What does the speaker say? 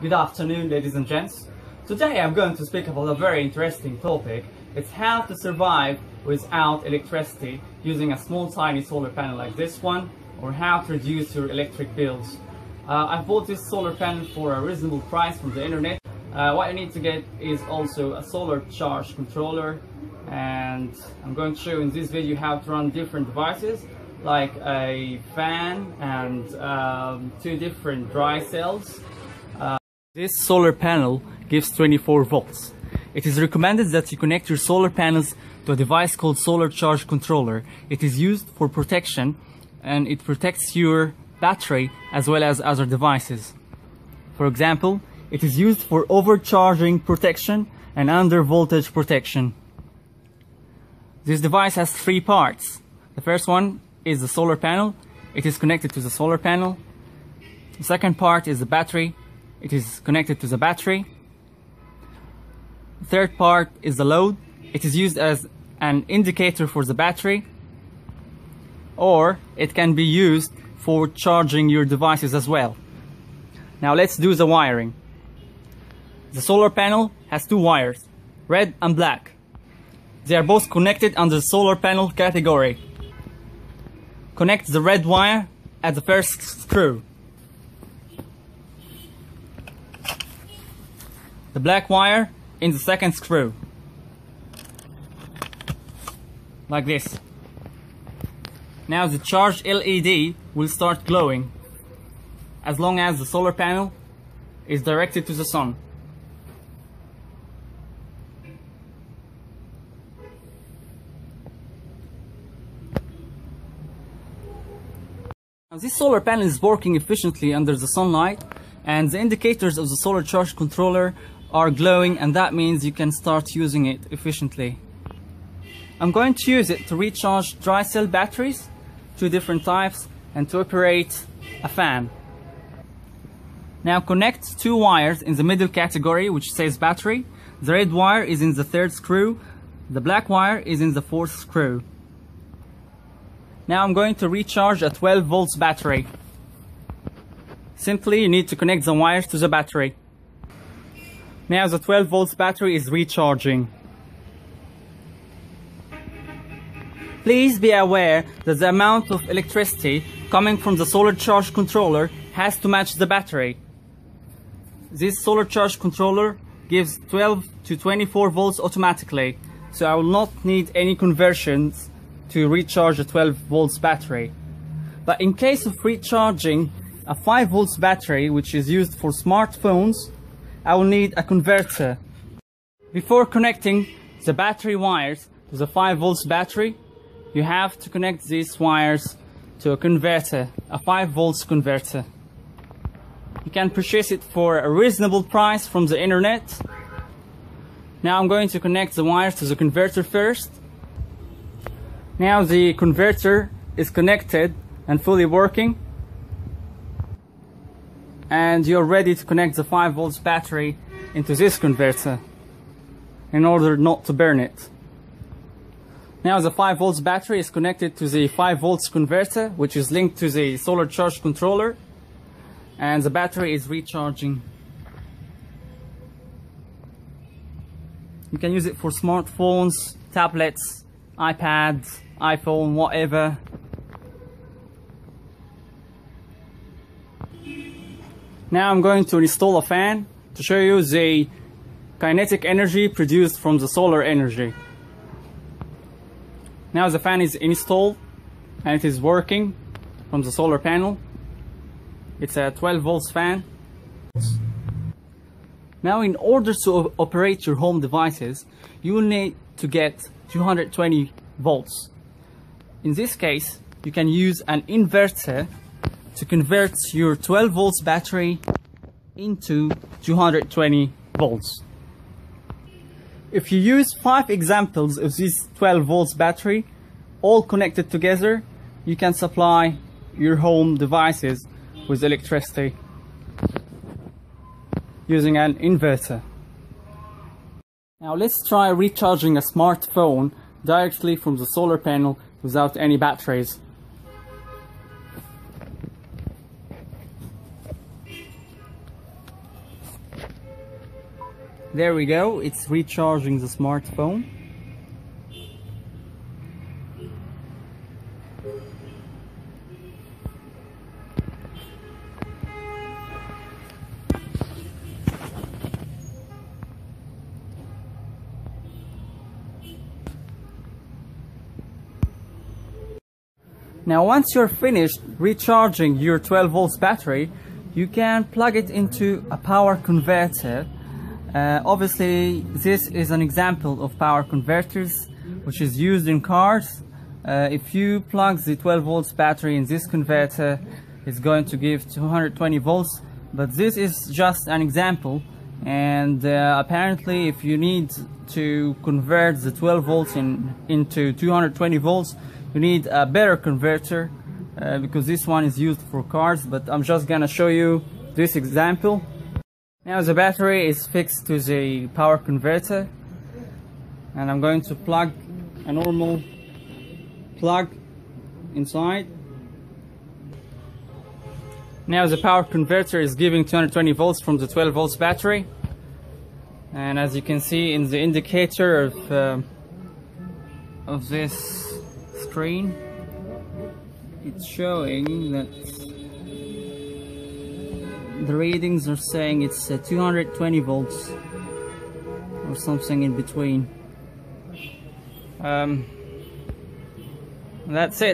Good afternoon, ladies and gents. Today I'm going to speak about a very interesting topic. It's how to survive without electricity using a small tiny solar panel like this one, or how to reduce your electric bills. I bought this solar panel for a reasonable price from the internet. What you need to get is also a solar charge controller, and I'm going to show you in this video how to run different devices like a fan and two different dry cells. This solar panel gives 24 volts. It is recommended that you connect your solar panels to a device called solar charge controller. It is used for protection, and it protects your battery as well as other devices. For example, it is used for overcharging protection and under voltage protection. This device has three parts. The first one is the solar panel. It is connected to the solar panel. The second part is the battery. It is connected to the battery. The third part is the load. It is used as an indicator for the battery, or it can be used for charging your devices as well. Now let's do the wiring. The solar panel has two wires, red and black. They are both connected under the solar panel category. Connect the red wire at the first screw. The black wire in the second screw, like this. Now the charged LED will start glowing as long as the solar panel is directed to the sun. Now this solar panel is working efficiently under the sunlight, and the indicators of the solar charge controller are glowing, and that means you can start using it efficiently. I'm going to use it to recharge dry cell batteries, two different types, and to operate a fan. Now connect two wires in the middle category, which says battery. The red wire is in the third screw, the black wire is in the fourth screw. Now I'm going to recharge a 12 volts battery. Simply you need to connect the wires to the battery. Now the 12 volts battery is recharging. Please be aware that the amount of electricity coming from the solar charge controller has to match the battery. This solar charge controller gives 12 to 24 volts automatically, so I will not need any conversions to recharge a 12 volts battery. But in case of recharging a 5 volts battery, which is used for smartphones, I will need a converter. Before connecting the battery wires to the 5 volts battery, you have to connect these wires to a converter, a 5 volts converter. You can purchase it for a reasonable price from the internet. Now I'm going to connect the wires to the converter first. Now the converter is connected and fully working, and you're ready to connect the 5 volts battery into this converter in order not to burn it. Now the 5 volts battery is connected to the 5 volts converter, which is linked to the solar charge controller, and the battery is recharging. You can use it for smartphones, tablets, iPads, iPhone, whatever. Now I'm going to install a fan to show you the kinetic energy produced from the solar energy. Now the fan is installed and it is working from the solar panel. It's a 12 volts fan. Now in order to operate your home devices, you will need to get 220 volts. In this case, you can use an inverter to convert your 12 volts battery into 220 volts. If you use 5 examples of this 12 volts battery, all connected together, you can supply your home devices with electricity using an inverter. Now let's try recharging a smartphone directly from the solar panel without any batteries. There we go, it's recharging the smartphone. Now once you're finished recharging your 12 volts battery, you can plug it into a power converter. Obviously this is an example of power converters which is used in cars. If you plug the 12 volts battery in this converter, it's going to give 220 volts, but this is just an example, and apparently if you need to convert the 12 volts into 220 volts, you need a better converter, because this one is used for cars, but I'm just gonna show you this example. Now the battery is fixed to the power converter, and I'm going to plug a normal plug inside. Now the power converter is giving 220 volts from the 12 volts battery, and as you can see in the indicator of this screen, it's showing that the readings are saying it's 220 volts or something in between. That's it.